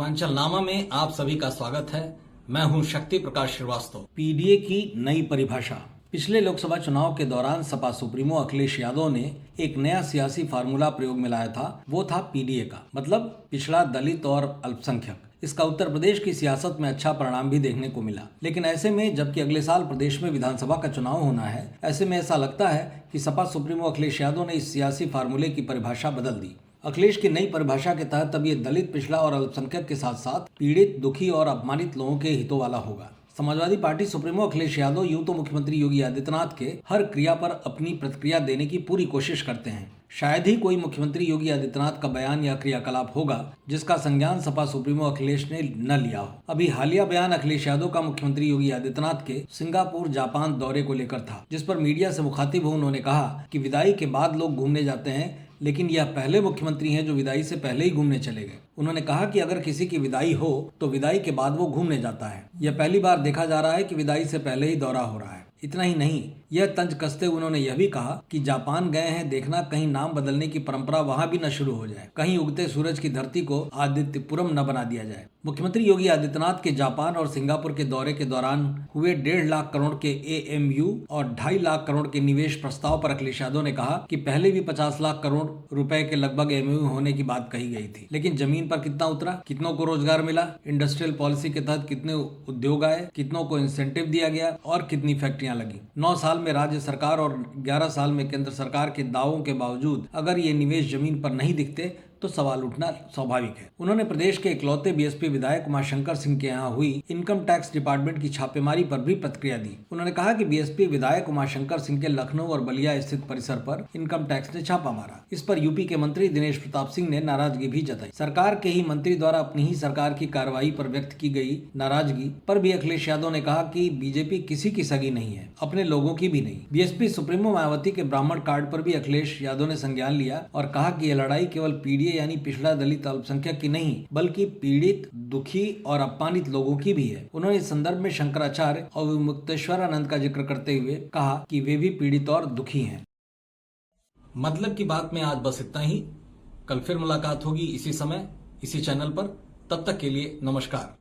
अंचल नामा में आप सभी का स्वागत है। मैं हूं शक्ति प्रकाश श्रीवास्तव। पीडीए की नई परिभाषा। पिछले लोकसभा चुनाव के दौरान सपा सुप्रीमो अखिलेश यादव ने एक नया सियासी फार्मूला प्रयोग में लाया था। वो था पीडीए का मतलब पिछड़ा, दलित और अल्पसंख्यक। इसका उत्तर प्रदेश की सियासत में अच्छा परिणाम भी देखने को मिला। लेकिन ऐसे में जबकि अगले साल प्रदेश में विधानसभा का चुनाव होना है, ऐसे में ऐसा लगता है कि सपा सुप्रीमो अखिलेश यादव ने इस सियासी फार्मूले की परिभाषा बदल दी। अखिलेश की नई परिभाषा के तहत अब ये दलित, पिछड़ा और अल्पसंख्यक के साथ साथ पीड़ित, दुखी और अपमानित लोगों के हितों वाला होगा। समाजवादी पार्टी सुप्रीमो अखिलेश यादव यूं तो मुख्यमंत्री योगी आदित्यनाथ के हर क्रिया पर अपनी प्रतिक्रिया देने की पूरी कोशिश करते हैं। शायद ही कोई मुख्यमंत्री योगी आदित्यनाथ का बयान या क्रियाकलाप होगा जिसका संज्ञान सपा सुप्रीमो अखिलेश ने न लिया हो। अभी हालिया बयान अखिलेश यादव का मुख्यमंत्री योगी आदित्यनाथ के सिंगापुर, जापान दौरे को लेकर था, जिस पर मीडिया से मुखातिब हो उन्होंने कहा कि विदाई के बाद लोग घूमने जाते हैं, लेकिन यह पहले मुख्यमंत्री हैं जो विदाई से पहले ही घूमने चले गए। उन्होंने कहा कि अगर किसी की विदाई हो तो विदाई के बाद वो घूमने जाता है। यह पहली बार देखा जा रहा है कि विदाई से पहले ही दौरा हो रहा है। इतना ही नहीं, यह तंज कसते उन्होंने यह भी कहा कि जापान गए हैं, देखना कहीं नाम बदलने की परंपरा वहां भी न शुरू हो जाए, कहीं उगते सूरज की धरती को आदित्यपुरम न बना दिया जाए। मुख्यमंत्री योगी आदित्यनाथ के जापान और सिंगापुर के दौरे के दौरान हुए 1.5 लाख करोड़ के AMU और 2.5 लाख करोड़ के निवेश प्रस्ताव पर अखिलेश यादव ने कहा कि पहले भी 50 लाख करोड़ रुपए के लगभग MOU होने की बात कही गई थी, लेकिन जमीन पर कितना उतरा, कितनों को रोजगार मिला, इंडस्ट्रियल पॉलिसी के तहत कितने उद्योग आए, कितनों को इंसेंटिव दिया गया और कितनी फैक्ट्रियां लगी। 9 साल में राज्य सरकार और 11 साल में केंद्र सरकार के दावों के बावजूद अगर ये निवेश जमीन पर नहीं दिखते तो सवाल उठना स्वाभाविक है। उन्होंने प्रदेश के इकलौते BSP विधायक उमाशंकर सिंह के यहाँ हुई इनकम टैक्स डिपार्टमेंट की छापेमारी पर भी प्रतिक्रिया दी। उन्होंने कहा कि BSP विधायक उमाशंकर सिंह के लखनऊ और बलिया स्थित परिसर पर इनकम टैक्स ने छापा मारा। इस पर यूपी के मंत्री दिनेश प्रताप सिंह ने नाराजगी भी जताई। सरकार के ही मंत्री द्वारा अपनी ही सरकार की कार्रवाई पर व्यक्त की गई नाराजगी पर भी अखिलेश यादव ने कहा कि बीजेपी किसी की सगी नहीं है, अपने लोगों की भी नहीं। BSP सुप्रीमो मायावती के ब्राह्मण कार्ड पर भी अखिलेश यादव ने संज्ञान लिया और कहा कि यह लड़ाई केवल पीडीए यानी पिछड़ा, दलित, अल्पसंख्यक की नहीं बल्कि पीड़ित, दुखी और अपमानित लोगों की भी है। उन्होंने इस संदर्भ में शंकराचार्य और मुक्तेश्वरानंद का जिक्र करते हुए कहा कि वे भी पीड़ित और दुखी हैं। मतलब की बात में आज बस इतना ही। कल फिर मुलाकात होगी इसी समय, इसी चैनल पर। तब तक के लिए नमस्कार।